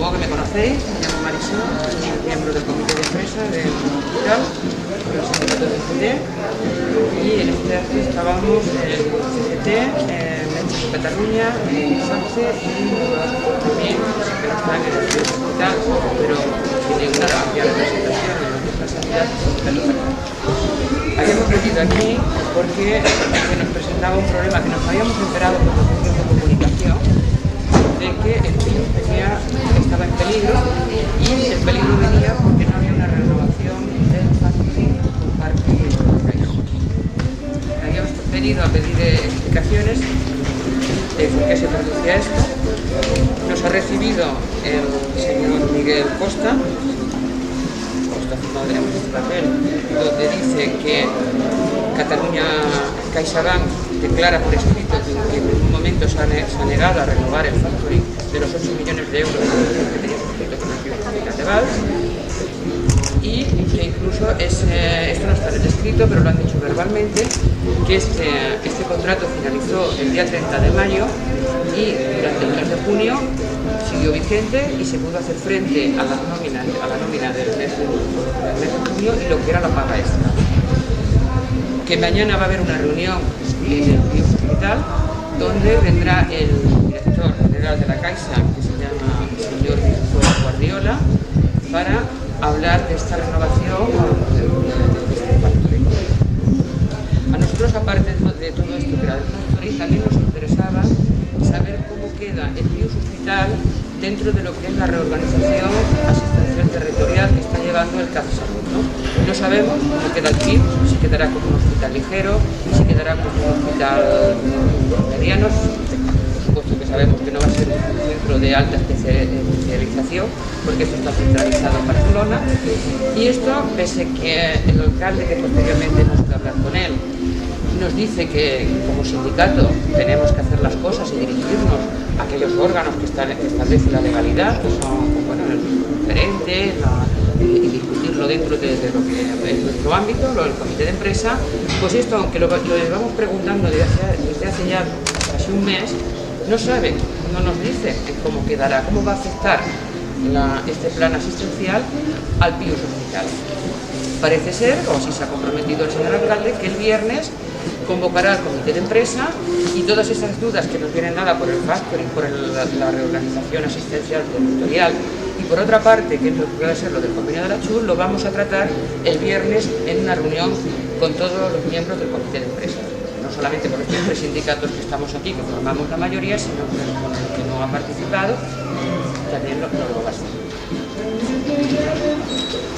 supongo que me conocéis, me llamo Marisol, soy miembro del comité de empresa del hospital, de los sindicatos del CT, y en este acto estábamos el CGT, Metges de Cataluña, SAPSE y también, que no están en el hospital, pero tienen una amplia representación en lo que es la sanidad hospitalaria. Habíamos venido aquí porque se nos presentaba un problema que nos habíamos enterado por los medios de comunicación de que el virus estaba en peligro, y el peligro venía porque no había una renovación del factoring por parte de la Caixa. Habíamos venido a pedir explicaciones de por qué se producía esto. Nos ha recibido el señor Miguel Costa, firmado este papel, donde dice que Cataluña CaixaBank declara por escrito que en un momento se ha negado a renovar el factoring de los 8 millones de euros que tenía suscrito con el Hospital de Valls, y que incluso esto no está en el escrito, pero lo han dicho verbalmente, que este contrato finalizó el día 30 de mayo y durante el mes de junio siguió vigente y se pudo hacer frente a la nómina del mes de junio y lo que era la paga extra. Que mañana va a haber una reunión en el Pius Hospital donde vendrá el director general de la Caixa, que se llama el señor Guardiola, para hablar de esta renovación de este factoring. A nosotros, aparte de todo esto que era del factoring, también nos interesaba saber cómo queda el Pius Hospital dentro de lo que es la reorganización asistencial territorial que está llevando el CAF Salud, ¿no? No sabemos cómo queda el Pius, si quedará como un hospital ligero, si quedará como un hospital mediano. Por supuesto que sabemos que no va a ser un centro de alta especialización, porque esto está centralizado en Barcelona, y esto, pese que el alcalde, que posteriormente hemos ido a hablar con él, nos dice que como sindicato tenemos que hacer las cosas y dirigirnos a aquellos órganos que establecen la legalidad, que son el gerente, y discutirlo dentro de lo que es nuestro ámbito, el comité de empresa. Pues esto, aunque lo llevamos preguntando desde hace ya casi un mes, no sabe, no nos dice cómo quedará, cómo va a afectar este plan asistencial al Pius Hospital. Parece ser, o así se ha comprometido el señor alcalde, que el viernes convocará al comité de empresa, y todas esas dudas que nos vienen dadas por el factoring, por la reorganización asistencial territorial, y por otra parte, que es lo que puede ser lo del convenio de la CHUL, lo vamos a tratar el viernes en una reunión con todos los miembros del comité de empresa. No solamente con los 3 sindicatos que estamos aquí, que formamos la mayoría, sino con el que no ha participado, también lo va a ser.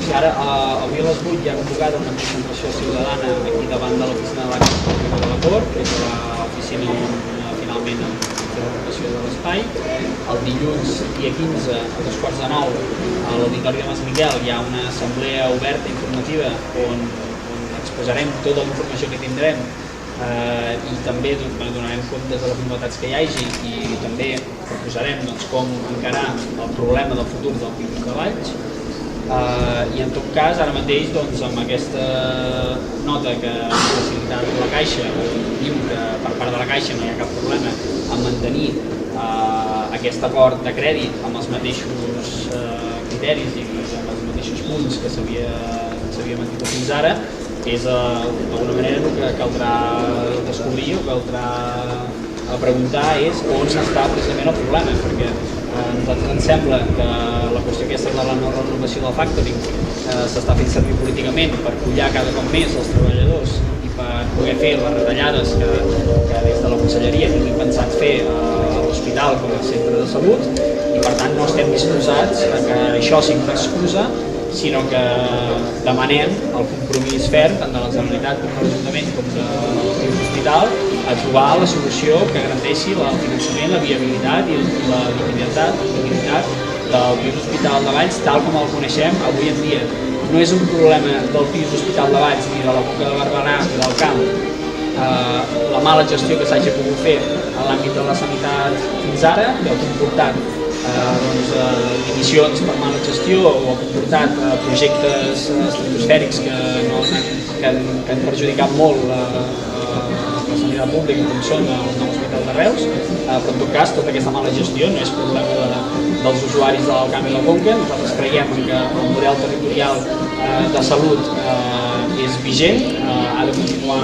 I ara, avui a les 8 hi ha convocada una concentració ciutadana aquí davant de l'oficina de la Caixa de la Cort, que és l'oficina on finalment té l'ocupació de l'espai. El dilluns, dia 15, a 8:45, a l'Auditori de Mas Miquel hi ha una assemblea oberta informativa on exposarem tota la informació que tindrem i també donarem comptes de les novetats que hi hagi, i també proposarem com encarar el problema del futur del Pius de Valls. I en tot cas, ara mateix, amb aquesta nota que ha facilitat la Caixa, diu que per part de la Caixa no hi ha cap problema en mantenir aquest acord de crèdit amb els mateixos criteris i amb els mateixos punts que s'havia mantingut fins ara, és d'alguna manera el que caldrà descobrir o caldrà preguntar és on s'està precisament el problema, perquè a nosaltres ens sembla que la qüestió aquesta de la no renovació del factoring s'està fent servir políticament per collar cada cop més els treballadors i per poder fer les retallades que des de la conselleria tenim pensat fer a l'hospital com a centre de salut, i per tant no estem disposats a que això sigui una excusa, sinó que demanem el compromís ferm tant de la Generalitat com de l'Ajuntament com de l'Hospital a trobar la solució que garanteixi el finançament, la viabilitat i la liquiditat del Pius Hospital de Valls tal com el coneixem avui en dia. No és un problema del Pius Hospital de Valls ni de la Conca de Barberà ni del Camp la mala gestió que s'hagi pogut fer en l'àmbit de la sanitat fins ara, que ha comportat dimissions per mala gestió o ha comportat projectes estratosfèrics que han perjudicat molt la sanitat pública com són el nou hospital de Reus, però en tot cas tota aquesta mala gestió no és problema dels usuaris del Camp i la Conca. Nosaltres creiem que el model territorial de salut és vigent, ha de continuar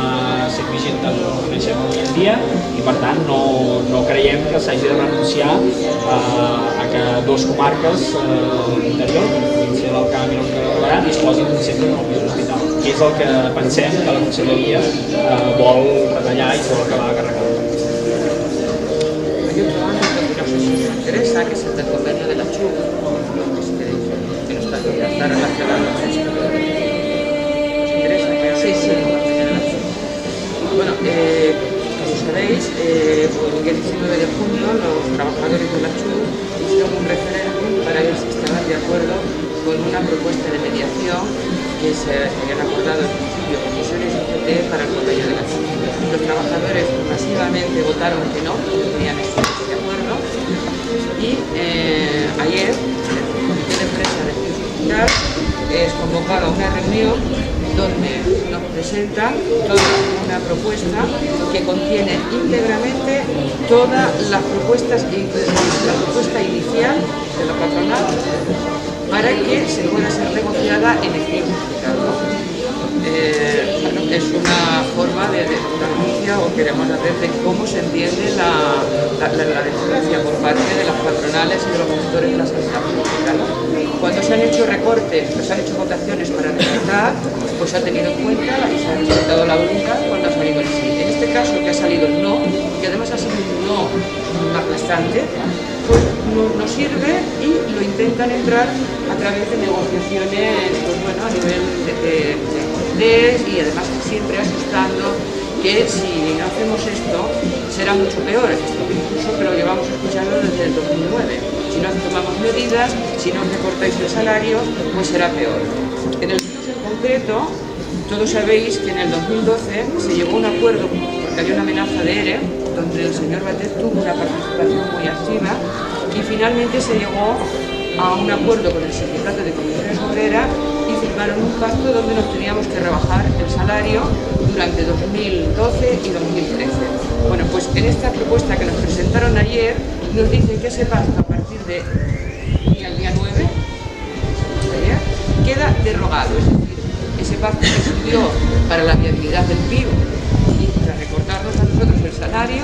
sent vigent tal com ho coneixem avui en dia i per tant no creiem que s'hagi de renunciar a que dues comarques d'interior, la província de l'Alt Camp i l'Alta de Barberà, disposin d'un centre de nou hospital, que és el que pensem que la Conselleria vol retallar i se vol acabar carregant. Hay otro ámbito que no sé si os interesa, que es el del convenio de la CHUV, que no está relacionado con esto. ¿Os interesa? Sí, sí. Bueno, como sabéis, el 19 de junio los trabajadores de la CHUV hicieron un referéndum para ver si estaban de acuerdo con una propuesta de mediación que se habían acordado al principio comisiones ICT para el convenio de la CHUV. Los trabajadores masivamente votaron que no tenían este acuerdo y ayer el comité de empresa del hospital es convocado a una reunión donde nos presenta toda una propuesta que contiene íntegramente todas las propuestas, la propuesta inicial de la patronal para que se pueda ser negociada en el hospital. Bueno, es una forma de una anuncia o queremos hacer de cómo se entiende la democracia por parte de las patronales y de los gestores de la sanidad pública, ¿no? Cuando se han hecho recortes, se han hecho votaciones para recortar, pues se ha tenido en cuenta y se ha respetado la voluntad cuando ha salido el sí. En este caso que ha salido el no, que además ha sido un no aplastante, pues no sirve y lo intentan entrar a través de negociaciones, pues bueno, a nivel de y además siempre asustando que si no hacemos esto será mucho peor. Esto incluso que lo llevamos escuchando desde el 2009. Si no tomamos medidas, si no recortáis el salario, pues será peor. En el caso en concreto, todos sabéis que en el 2012 se llegó a un acuerdo porque había una amenaza de ERE, donde el señor Batet tuvo una participación muy activa y finalmente se llegó a un acuerdo con el sindicato de comisiones obreras y firmaron un pacto donde nos teníamos que rebajar el salario durante 2012 y 2013. Bueno, pues en esta propuesta que nos presentaron ayer nos dicen que ese pacto a partir de el día 9 ayer, queda derogado, es decir, ese pacto que sirvió para la viabilidad del PIB y para recortarnos a nosotros el salario,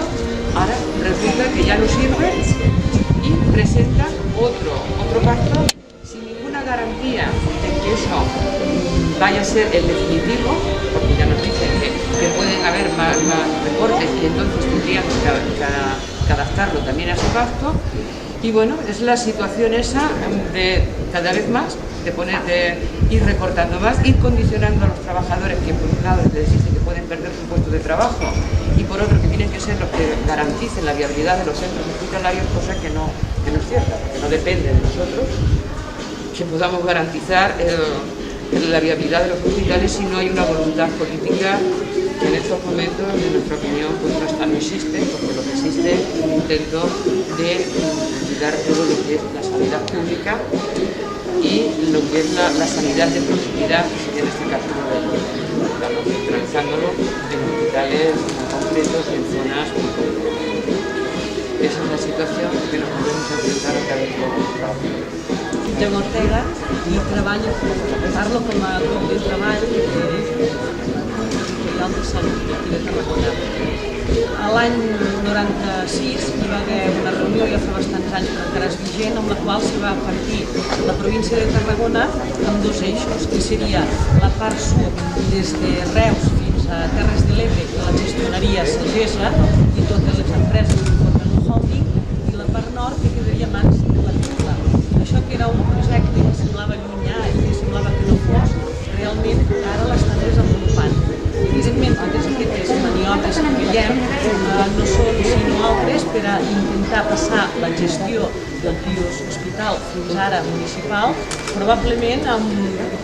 ahora resulta que ya no sirve y presenta otro pacto sin ninguna garantía de que eso vaya a ser el definitivo, porque ya nos dicen que pueden haber más recortes y entonces tendríamos que adaptarlo también a ese pacto. Y bueno, es la situación esa de cada vez más, de ir recortando más, ir condicionando a los trabajadores que por un lado les dicen que pueden perder su puesto de trabajo y por otro que tienen que ser los que garanticen la viabilidad de los centros hospitalarios, cosa que no es cierta, porque no depende de nosotros que podamos garantizar la viabilidad de los hospitales si no hay una voluntad política que en estos momentos, en nuestra opinión, pues no existe, porque lo que existe es un intento de cuidar todo lo que es la sanidad pública y lo que es la sanidad de proximidad, que sería en este caso estamos centralizándolo en hospitales concretos y en zonas muy concretas. Esa es la situación que nos podemos enfrentar a través de los trabajadores. Joan Ortega i parlo com a grup de treball territorial de salut aquí de Tarragona. L'any 96 hi va haver una reunió, ja fa bastants anys però encara és vigent, amb la qual se va partir la província de Tarragona amb dos eixos, que seria la part sud des de Reus fins a Terres de l'Ebre, que la gestionaria Sagesa i totes les empreses que formen el holding, i la part nord que quedaria a mans de la Tecla. Això que era un projecte que semblava llunyà i que semblava que no fos, realment ara l'estan desenvolupant. Evidentment, totes aquestes maniobres que veiem no són sinó altres per a intentar passar la gestió del PIUS Hospital fins ara municipal, probablement a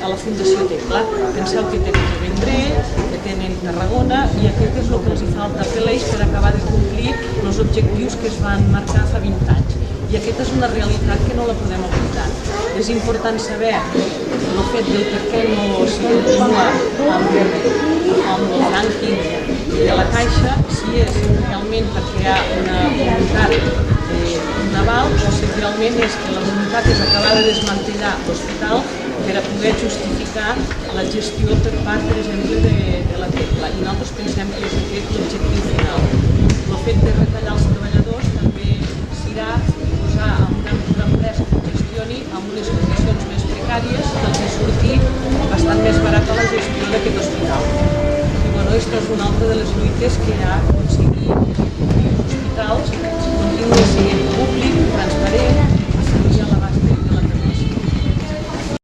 la Fundació Tecla. Penseu que tenen el Vendrell, que tenen Tarragona, i aquest és el que els falta per l'eix per acabar de complir els objectius que es van marcar fa 20 anys. I aquesta és una realitat que no la podem oblidar. És important saber el fet del per què no s'hi continua amb el rànquing de la Caixa, si és realment perquè hi ha una voluntat d'un aval o si realment és que la voluntat és acabar de desmantellar l'hospital per a poder justificar la gestió per part, per exemple, de la Tecla. I nosaltres pensem que és aquest l'objectiu final. El fet de retallar els treballadors també serà posar en una empresa que gestioni amb unes condicions més precàries que els surti bastant més barat a la gestió d'aquest hospital. I bueno, aquesta és una altra de les lluites que ha aconseguit que els hospitals continuïn sent públic, transparent,